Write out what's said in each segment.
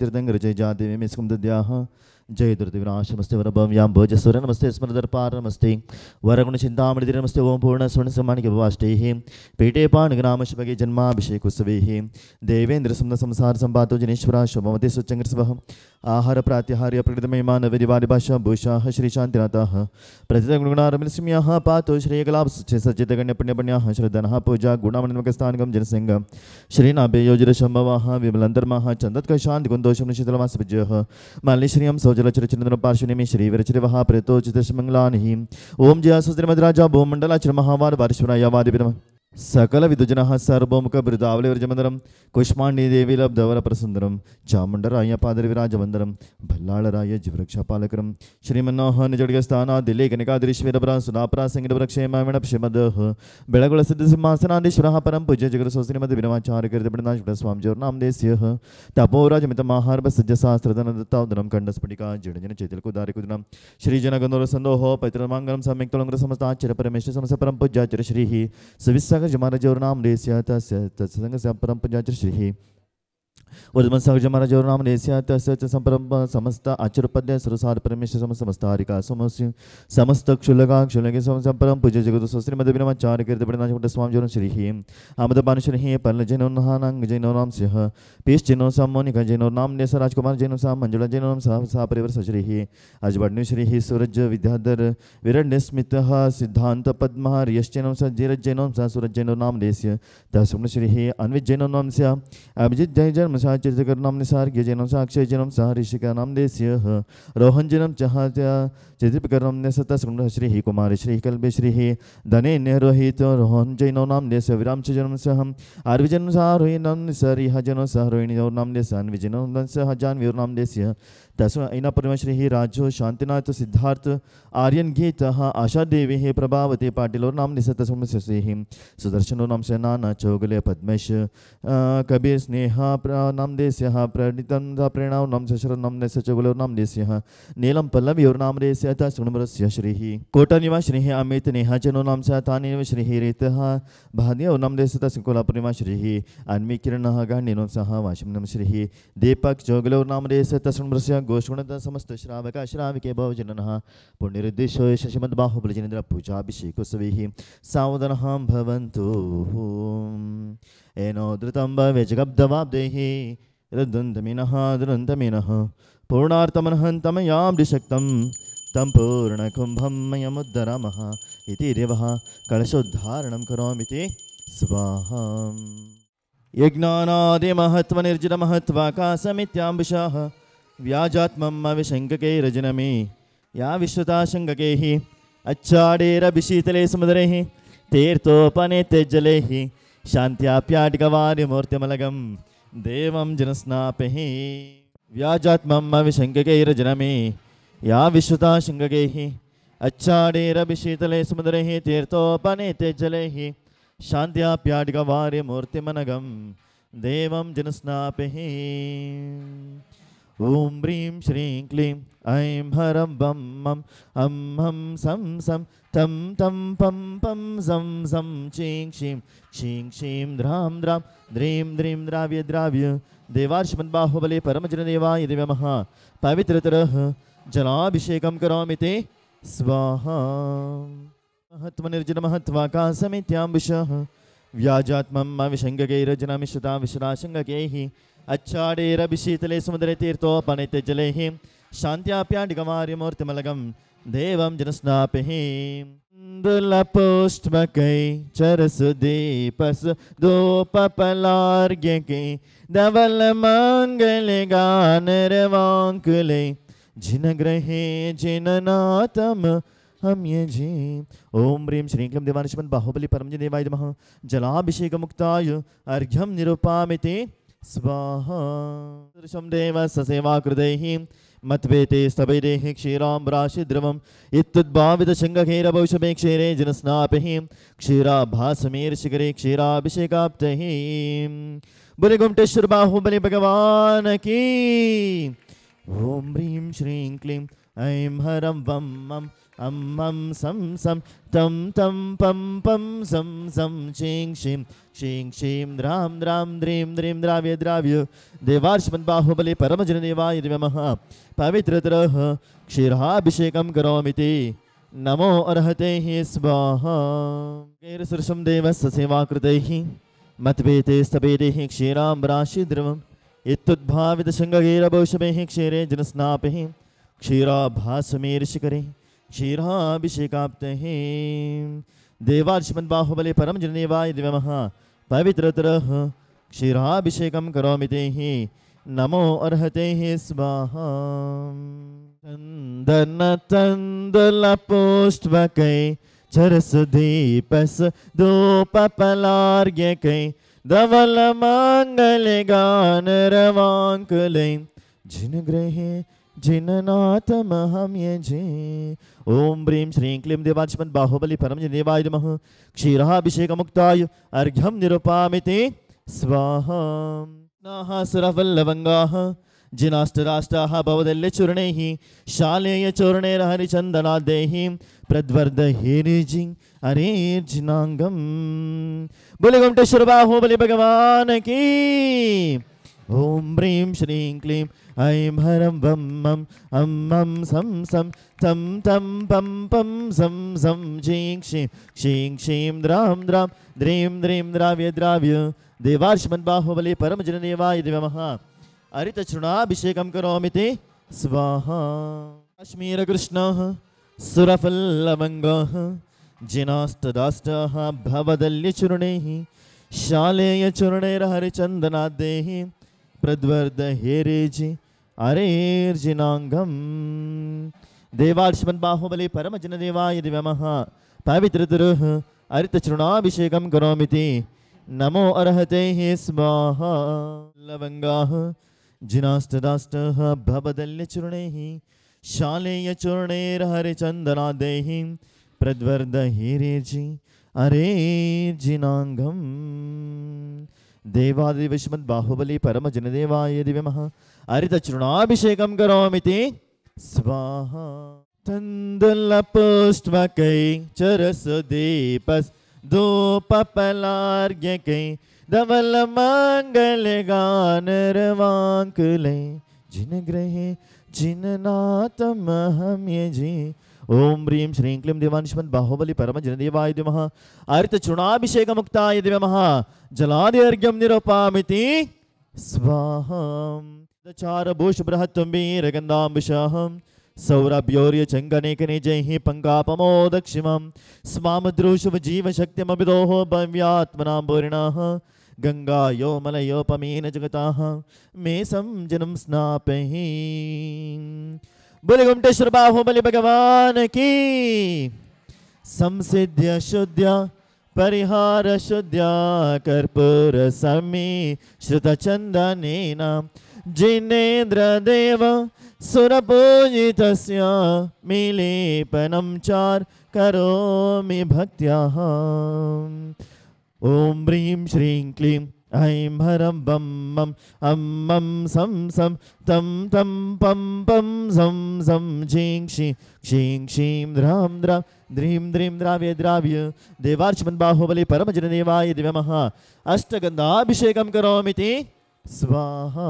तीर्थंकर जय जादेवी मिस्कुम दद्याः जय दुर्दिविनाश नमस्ते वरभव्यां भोजस्वर नमस्ते स्मृदर्पार नमस्ते वरगुण चिंतामणि नमस्ते ओम पूर्ण स्वर्ण सम्मानिक वाष्टेः पीठे पाणग्राम शुभगे जन्माभिषेकोत्सवेः देवेंद्र सुमन संसार संपातो जनेश्वरा शुभमते सुचंग्रस्वः आहार प्रात्याहार्य प्रकृतमयमान विधिवादि भाषा भूषाः श्री शांतिनाथः प्रतिगुणारमस्म्याः पातो श्रेयकलाभ सच्चित गण्य पुण्यपुण्याः श्रद्धनः पूजा गुणामणिमकस्थानकं जनसंगम श्रीनाभे योजित शंभवाः विमलंतर्माः चंदत्क शांति कुंदोषम शीतलवासविजयः मालिश्रियं सौजलचरचंद्र पार्श्वनिमि श्रीविरचिरवः प्रेतोचितशमंगलानिः ओम जय सुस्त्रिमद्राजा भूमंडलाचर महावार वारिश्वराय वादिविनम सकल विदुजनः सर्वमुख बिरुदावलिवर्जमंदरम कुष्मांडी देवी लब्धवर प्रसुंदरम चामुंडराय पादरविराजवंदरम भल्लाळराय जिवृक्षपालकरम श्रीमन्नोहन जडगस्थाना दिल्ली कनिकादिरीश्वरपरा सुनापरा संगीतवृक्षेमाविणपश्यमदः बेळगुळ सिद्धसिंहासनाधीश्वरः परम पूज्य जगरसोश्रीमद्विनमाचार्यकीर्तिपणनाजुडस्वामिजोर्नामदेस्यः तपोराजमितमाहार्भ सज्जशास्त्रधनदत्तावदनं खण्डस्फटिका जडजनचेतिलकुदारिकुदनं श्रीजनगन्धोरसन्दोहो पैतृमाङ्गलं सम्यक्तोलङ्ग्र समस्ताचार्य परमेश्वर समस्य परम पूज्याचार्य श्रीः सविस्सागर जमाराजोर्नाम देस्य तस्य तत्संग परम पूज्याचार्य श्रीः वर्धमान सागर जमाराजोर्नाम देस्य तस्य संपरम समस्त आचार्योपाध्याय सुरसार परमेश्वर समस्त हारिका समस्त क्षुल्लका क्षुल्लके संपरम पूज्य जगत स्वस्ति मध्य कीर्तिपणनाथ स्वामी श्रीः आमदपान श्रीः पल्ल जैनो नहानांग जैनो नाम सिंह पीस जैनो सामोनिका जैनो नाम नेस राजकुमार जैनो साम मंजुला जैनो नाम सा परिवर श्रीः अजबड्नु श्रीः सूरज विद्याधर विरण्य स्मितः सिद्धांत पद्मः यश्चैनो स जीरज जैनो सा सूरज जैनो नाम देस्य तस्मन् श्रीः अन्वित जैनो नाम स्य अभिजित जय जन्म चित्रकर नाम निसार जैनम साक्षय जन्म सह ऋषिका नाम देस्य रोहन जन्म चहात्या चित्रकर नाम नेसता श्री कुमार श्री कल्बे श्री धने नेरोहित रोहन जैनो नाम देस्य विराम च जन्म सह आर्वि जन्म सह रोहि नाम निसार यह जन्म सह रोहिणी और नाम देस्य अन्वि जन्म सह जानवी और नाम देस्य तस्म ऐना परम श्री राजो शांतिनाथ सिद्धार्थ आर्यन गीत आशा देवी हे प्रभावती पाटिल और नाम निसत श्री सुदर्शनो नाम से नाना चौगले पद्मेश कबीर स्नेहा नाम देस्य प्रणितं प्रेरणा नाम शशर नाम देस्य चौगले और नाम देस्य नीलम पल्लवी और नाम देस्य तस्मरस्य श्री कोटनिवा श्री अमित नेहा चनो नाम से तानि श्री रीतः भाद्य और नाम देस्य तस्कोलापुरिमा श्री अन्मी किरण गांडीनो सह वाशिम नम श्री दीपक चौगले और नाम देस्य तस्मरस्य गोष्गुणता समस्त श्रावक श्राविके भवजनः पुण्यरुद्देशो शशिमद्बाहुबलजनेन्द्र पूजाभिषेकोत्सवैः सावधानः भवन्तु एनो धृतं भवेजगब्धवाब्दैः रुदन्तमिनः दुरन्तमिनः पूर्णार्थमनहन्तमयाब्धिशक्तं तं पूर्णकुम्भं मयमुद्धरामः इति देवः कलशोद्धारणं करोमीति स्वाहा यज्ञानादिमहत्त्वनिर्जितमहत्त्वाकाशमित्याम्बुषः व्याजात्मम् अविशङ्ककैरजनमे या विश्वताशङ्ककैः अच्छाडेरभिशीतले समुद्रैः तीर्थोपनेते जलैः शान्त्याप्याटिकवार्यमूर्तिमलगं देवं जनस्नापैः व्याजात्मम् अविशङ्ककैरजनमे या विश्वताशङ्ककैः अच्छाडेरभिशीतले समुद्रैः तीर्थोपनेते जलैः शान्त्याप्याटिकवार्यमूर्तिमलगं देवं जनस्नापैः ओम ह्रीं श्रीं क्लीं ऐं हरं वं मं हं हं सं सं तं तं पं पं सं सं चीं क्षीं क्षीं क्षीं द्रां द्रां द्रीं द्रीं द्राव्य द्राव्य देवार्षमद्बाहुबले परमजनदेवाय दिव्यमः पवित्रतरः जलाभिषेकं करोमि ते स्वाहा महत्त्वनिर्जनमहत्त्वाकाशमित्याम्बुषः व्याजात्मम् अविशङ्ककैरजनमिश्रुता विश्राशङ्ककैः अच्छाडेरभिशीतले समुद्रे तीर्थोपनेते जलैः शान्त्याप्याटिकवार्यमूर्तिमलगं देवं जनस्नापैः दुर्लपुष्पकै चरसुदीपस दोपपलार्घ्यकै धवलमङ्गलगानरवाङ्कुले जिनग्रहे जिननाथम् हम ये जी ओम ह्रीं श्रीं क्लीं देवानिशमन् बाहुबली परमजनदेवाय नमः जलाभिषेकमुक्ताय अर्घ्यं निरूपामिति स्वाहा दृशं देव ससेवाकृतैः मत्वेते स्तवैरेः क्षीराम्बराशिद्रवम् इत्युद्भावितशङ्खैरभौषभे क्षीरे जनस्नापैः क्षीराभासमेर्शिखरे क्षीराभिषेकाप्तैः बुलिगुम्टेश्वर बाहुबली भगवान की ओम ह्रीं श्रीं क्लीं ऐं हरं वं मं अं सं सं तं तं पं पं सं सं क्षीं क्षीं द्रां द्रां द्रीं द्रीं द्राव्य द्राव्य देवार्ष्मन्बाहुबले परमजनदेवाय नमः पवित्रतरः क्षीराभिषेकं करोमि ते नमो अर्हते स्वाहा केरसुरसं देवस्य सेवाकृतैः मत्वेते स्तपेदेः क्षीराम्बराशिद्रवम् इत्युद्भावितशङ्गगैरभौषभैः क्षीरे जनस्नापैः क्षीराभासमेर्शिखरे क्षीराभिषेकाप्तैः देवार्ष्मन्बाहुबले परमजनदेवाय नमः पवित्रतरः क्षीराभिषेकं करोमि ते नमो अर्हते स्वाहा तन्दनतन्दुलपुष्पकै चरसदीपस धूपफलार्घ्यकै धवलमङ्गलगानरवाङ्कुलै जिनगृहे जिननाथमहं यजे ओम ब्रीं श्रीं क्लीं देवार्ष्मन्बाहुबले परमजनदेवाय नमः क्षीराभिषेकमुक्ताय अर्घ्यं निरूपयामि ते स्वाहा नाः सुरवल्लवङ्गाः जिनाष्टराष्टाः भवदल्यचूर्णैः शालेयचूर्णैर्हरिचन्दनादैः प्रद्वर्धहेरिजि अरेर्जिनाङ्गम् बोले गोमटेश्वर बाहुबली भगवान की ओम ब्रीं श्रीं क्लीं ऐं हरं वं मं अं सं सं तं तं पं पं सं सं क्षीं क्षीं द्रां द्रां द्रीं द्रीं द्राव्य द्राव्य देवार्ष्मन्बाहुबले परमजनदेवाय नमः हरितचूर्णाभिषेकं करोमि ते स्वाहा काश्मीरकृष्णः सुरफल्लवङ्गः जिनाष्टदाष्टाः भवदल्यचूर्णैः शालेयचूर्णैर्हरिचन्दनादैः प्रद्वर्धहेरिजि अरेर्जिनाङ्गम् देवार्ष्मन्बाहुबले परमजनदेवाय नमः पवित्रतरः हरितचूर्णाभिषेकं करोमि ते नमो अर्हते स्वाहा लवङ्गाः जिनाष्टदाष्टाः भवदल्यचूर्णैः शालेयचूर्णैर्हरिचन्दनादैः प्रद्वर्धहेरिजि अरेर्जिनाङ्गम् देवादिविष्मद्बाहुबली परमजनदेवाय नमः हरितचूर्णाभिषेकं करोमि ते स्वाहा तन्दुलपुष्पकै चरसदीपस धूपफलार्घ्यकै धवलमङ्गलगानरवाङ्कुलै जिनगृहे जिननाथमहं यजे ओम ब्रीं श्रीं क्लीं देवार्ष्मन्बाहुबले परमजनदेवाय नमः हरितचूर्णाभिषेकमुक्ताय नमः जलाद्यर्घ्यं निरूपयामि ते स्वाहा चारभूषबृहत्तुम्बीरगन्धाम्बुशः सौरभ्योर्यचङ्गनेकनिजैः पङ्कापमोदक्षिमं स्वामद्रुषुवजीवशक्तिमभिदोः भव्यात्मनाम्बोरिणः गङ्गायो मलयोपमेन जगताः मे संजनं स्नापैः बोले गोमटेश्वर बाहुबली भगवान की संसिद्ध्य शुद्ध्य परिहार शुद्ध्या कर्पूर समी श्रुतचन्दनेन जिनेन्द्रदेव सुरपूजितस्य मिलेपनं चार करोमि भक्त्याः ओम ब्रीं श्रीं क्लीं ऐं हरं वं मं अं सं सं तं तं पं पं सं सं क्षीं द्रां द्रां द्रीं द्रीं द्राव्य द्राव्य देवार्ष्मन्बाहुबले परमजनदेवाय नमः अष्टगन्धाभिषेकं करोमि ते स्वाहा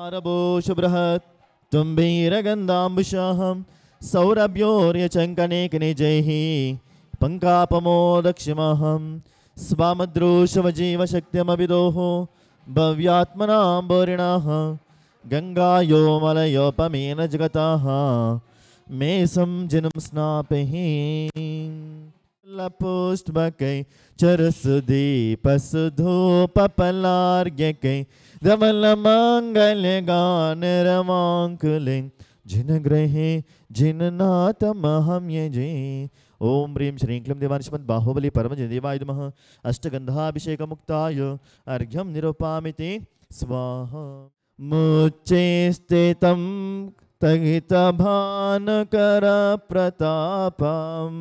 आरभूषबृहत् तुम्बीरगन्धाम्बुशः सौरभ्योर्यचङ्कनेकनिजैः पङ्कापमोदक्षिमः स्वामद्रुषवजीवशक्तिमभिदोः भव्यात्मनाम्बोरिणः गङ्गायो मलयोपमेन जगताः मे संजनं स्नापैः लपुष्पकै चरसदीपसधूपफलार्घ्यकै धवलमङ्गलगानरवाङ्कुलै जिनगृहे जिननाथमहं यजे ओम ब्रीं श्रीं क्लीं देवार्ष्मन्बाहुबले परमजनदेवाय नमः अष्टगन्धाभिषेकमुक्ताय अर्घ्यं निरूपयामि ते स्वाहा मुच्चे स्थितं तगितभानुकरप्रतापं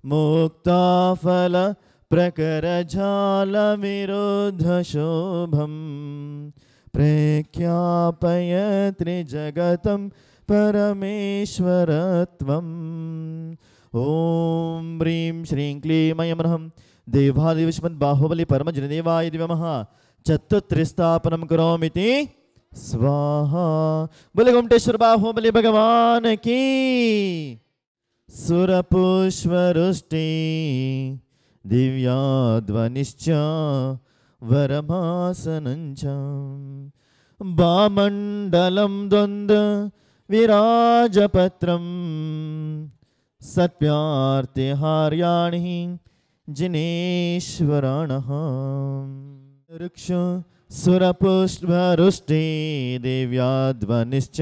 मुक्ताफलप्रकरजालविरुद्धशोभं प्रख्यापय त्रिजगतं परमेश्वरत्वं ॐ ह्रीं श्रीं क्लीं ऐं ह्रं देवादिविष्मद्बाहुबली परमजनदेवाय दिवमः चतुत्रिस्थापनं करोमीति स्वाहा। बोले गोमटेश्वर बाहुबली भगवान की। सुरपुष्पवृष्टि दिव्याध्वनिश्च वरमासनञ्च वामण्डलं द्वन्द्व विराजपत्रं सत्यार्तिहार्याणि जिनेश्वराणः वृक्ष सुरपुष्पवृष्टि दिव्याध्वनिश्च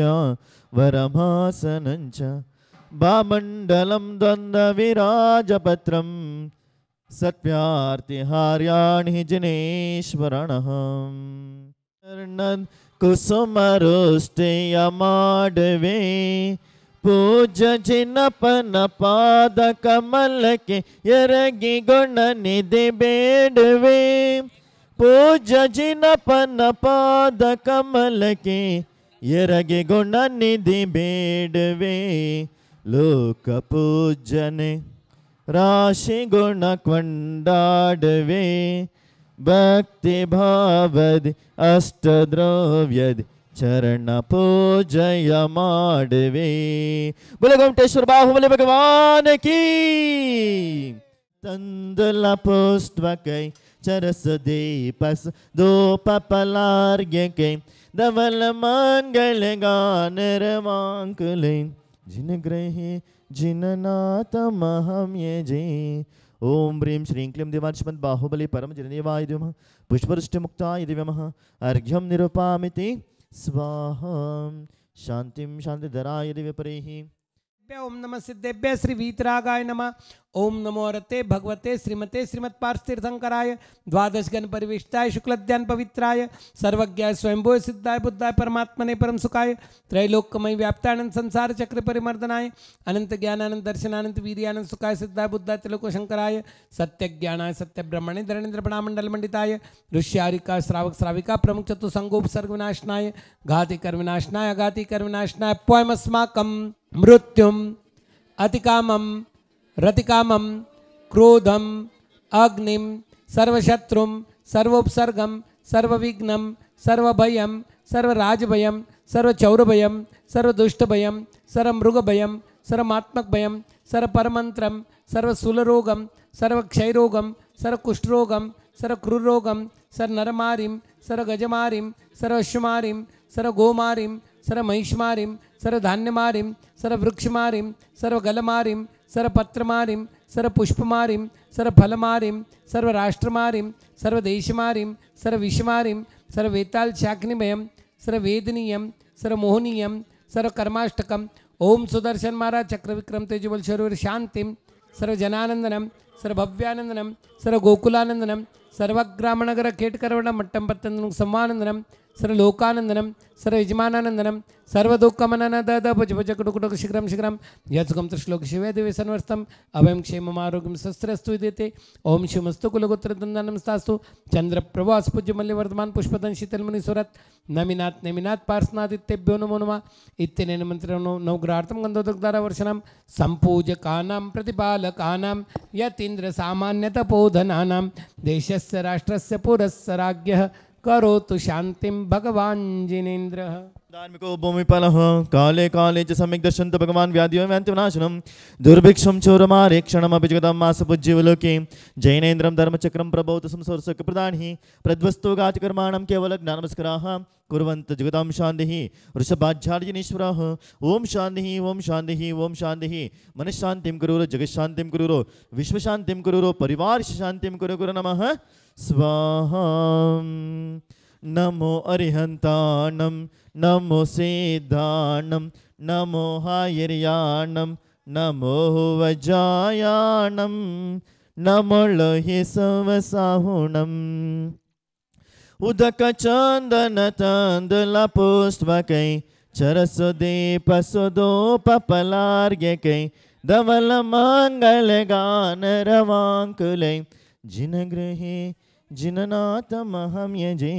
वरमासनञ्च वामण्डलं द्वन्द्वविराजपत्रं सत्यार्तिहार्याणि जिनेश्वराणः कुसुमरुष्टियमाडवे पूज जिनपन पाद कमल के यरगी गुण निधि बेडवे पूज जिनपन पाद कमल के यरगी गुण निधि बेडवे लोक पूजन राशि गुण क्वंडाडवे भक्ति भावद अष्टद्रव्यद चरण पूजय माडवे। बोले गोमटेश्वर बाहुबली भगवान की। तंदुल पुष्पकै चरस दीपस दो पपलार्घ्य के धवल मंगल गान रवांकुले जिन ग्रहे जिन नाथमहं यजे। ओम ह्रीं श्रीं क्लीं देवादिश्मद् बाहुबली परमजनदेवाय दिवमः पुष्पवृष्टिमुक्ताय दिवमः अर्घ्यं निरूपयामि स्वाहा। शांतिं शांतिधराय दिव्यपरेः। ओम नमः सिद्धेभ्य श्री वीतरागाय नमः। ओम नमो रते भगवते श्रीमते श्रीमत्पार्श्वतीर्थंकराय द्वादश गण परिविष्टाय शुक्लध्यान पवित्राय सर्वज्ञाय स्वयंभो सिद्धाय बुद्धाय परमात्मने परम सुखाय त्रैलोक्यमय व्याप्तानंद संसार चक्र परिमर्दनाय अनंत ज्ञानानंद दर्शनानंद वीर्यानंद सुखाय सिद्धाय बुद्धाय त्रिलोक शंकराय सत्य ज्ञानाय सत्य ब्रह्मणे धरणेन्द्र प्रणामंडल मंडिताय ऋष्यारिका श्रावक श्राविका प्रमुख चतुसंगोपसर्ग विनाशनाय घाति कर विनाशनाय अघाति कर विनाशनाय पोयमस्माकं मृत्युम अतिकामम रतिकामम क्रोधम अग्निम सर्वशत्रुम सर्वोपसर्गम सर्वविघ्नम सर्वभयम सर्वराजभयम सर्वचौरभयम सर्वदुष्टभयम सर्वमृगभयम सर्वमात्मकभयम सर्वपरमंत्रम सर्वशूलरोगम सर्वक्षयरोगम सर्वकुष्ठरोगम सर्वक्रूररोगम सर्वनरमारिम सर्वगजमारिम सर्वश्वमारिम सर्वगोमारिम सर्वमहिषमारिम सर्वधान्यमारिम सर्ववृक्षमारिम सर्वगलमारिम सर्वपत्रमारिम सर्वपुष्पमारिम सर्वफलमारिम सर्वराष्ट्रमारिम सर्वदेशमारिम सर्वविषमारिम सर्ववेताल शाकिनीमयम सर्ववेदनीयम सर्वमोहनीयम सर्वकर्माष्टकम। ओम सुदर्शन महाराज चक्रविक्रम तेजबल शरीर शांतिम सर्वजनानंदनम सर्वभव्यानंदनम सर्वगोकुलानंदनम सर्वग्रामनगर खेटकरवण मट्टम पत्तन सम्मानंदनम सर्वलोकानंदनम सर्वयजमानानंदनम सर्वदुःखमननद भुज भुज कुटुकुटुक शीघ्रं शीघ्रं यत्सुखं श्लोक शिवे देवे सन्वर्स्तम अभयं क्षेमम् आरोग्यं शस्त्रस्तु विद्यते। ओम शिवमस्तु कुलगोत्रदंदानं स्तास्तु चंद्रप्रभास पूज्य मल्लिवर्धमान पुष्पदं शीतलमुनि सुरत नमिनाथ नेमिनाथ पार्श्वनादित्येभ्यो नमो नमः इत्यनेन मन्त्रेण नवग्रहार्थं गन्धोदकधारा वर्षणं सम्पूजकानां प्रतिपालकानां यतीन्द्र सामान्यतपोधनानां देशस्य राष्ट्रस्य पुरस्य राज्ञः करोतु शांतिं भगवान् जिनेन्द्रः। धार्मिको भूमिपालः काले काले च सम्यक् दर्शन्तु भगवान् व्याधियो व्यान्तिविनाशनं दुर्भिक्षं चोरमारे क्षणमपि जगतं मासपुज्जीवलोके जैनेन्द्रं धर्मचक्रं प्रभौतु संसर्सकप्रदानिः प्रद्वस्तो गाचकर्माणं केवलज्ञानमस्कराः कुर्वन्तु जगतां शान्तिः वृषभाध्यार्जनीश्वराः। ओम शान्तिः ओम शान्तिः ओम शान्तिः मनश्शान्तिं कुरुरो जगत्शान्तिं कुरुरो विश्वशान्तिं कुरुरो परिवारशान्तिं कुरु नमः स्वाहा। नमो अरिहन्ताणं नमो सिद्धाणं नमो हायर्याणं नमो वज्रायाणं नमो लोहिसवसाहुणम् उदक चंदन तंदुल पुष्पकै चरसुदीपसुदोपलार्घ्यकै धवल मंगल गान रवांकुलै जिन गृहे जिननाथमहं यजे।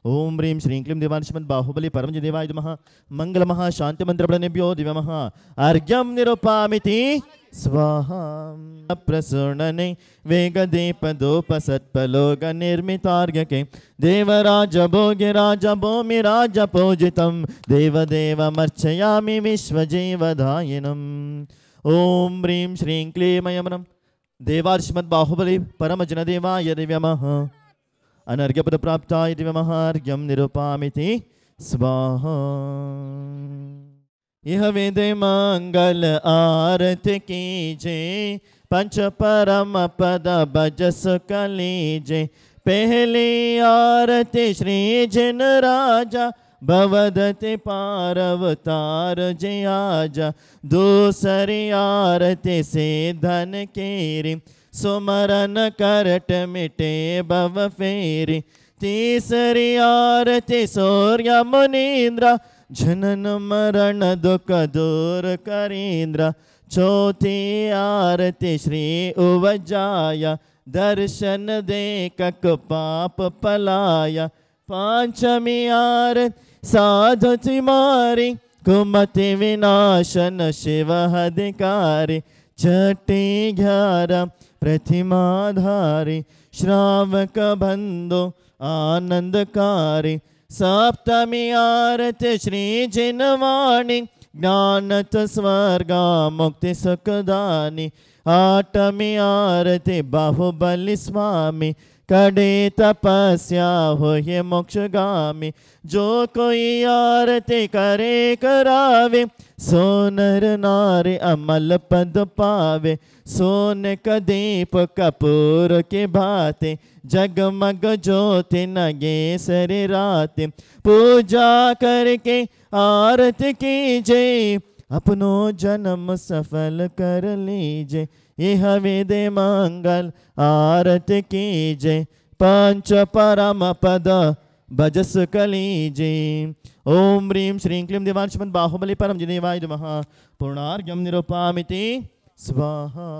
ओम ह्रीं श्रीं क्लीं देवादिश्मद् बाहुबली परमजनदेवाय नमः मंगलमः शान्तिमन्त्रप्रणेभ्यो दिव्यमः अर्घ्यं निरूपयामि स्वाहा प्रसूर्णने वेगदीपदोपसत्पलोकनिर्मितार्घ्यके देवराजभोग्यराजभूमिराजपूजितं देवदेवमर्चयामि विश्वजीवदायिनम् ॐ ह्रीं श्रीं क्लीं मयमनं देवार्ष्मद्बाहुबली परमजनदेवाय दिव्यमः अनर्घ्यपदप्राप्ताय दिव्यमः अर्घ्यं निरूपामिति स्वाहा यह वेदे मंगल आरती कीजे पंच परम पद बजस कलीजे पहली आरती श्री जिन राजा भवदते पारवतार जय आजा दूसरी आरती से धन केरी सुमरन करट मिटे भव फेरी तीसरी आरती सूर्य मुनीन्द्र जनन मरण दुख दूर करीन्द्र चौथी आरती श्री उवजाया दर्शन दे कक पाप पलाया पांचमी आरती साधु तिमारी कुमति विनाशन शिव अधिकारी छठी 11 प्रतिमाधारी श्रावक बंधु आनंदकारी सप्तमी आरती श्री जिनवाणी ज्ञानत स्वर्गा मुक्ति सुखदानी आठमी आरती बाहुबली स्वामी कड़े तपस्या हो ये मोक्षगामी जो कोई आरती करे करावे सोनर नारी अमल पद पावे सोने का दीप कपूर के भाते जगमग ज्योति नगे सरे रात पूजा करके आरती कीजे अपनो जन्म सफल कर लीजे यह वेदे मंगल आरती कीजे पंच परम पद भजस कलीजे ओम ह्रीं श्रीं क्लीं देवांशमन् बाहुबली परम जिनेवाय नमः पूर्णार्घ्यं निरूपामिति स्वाहा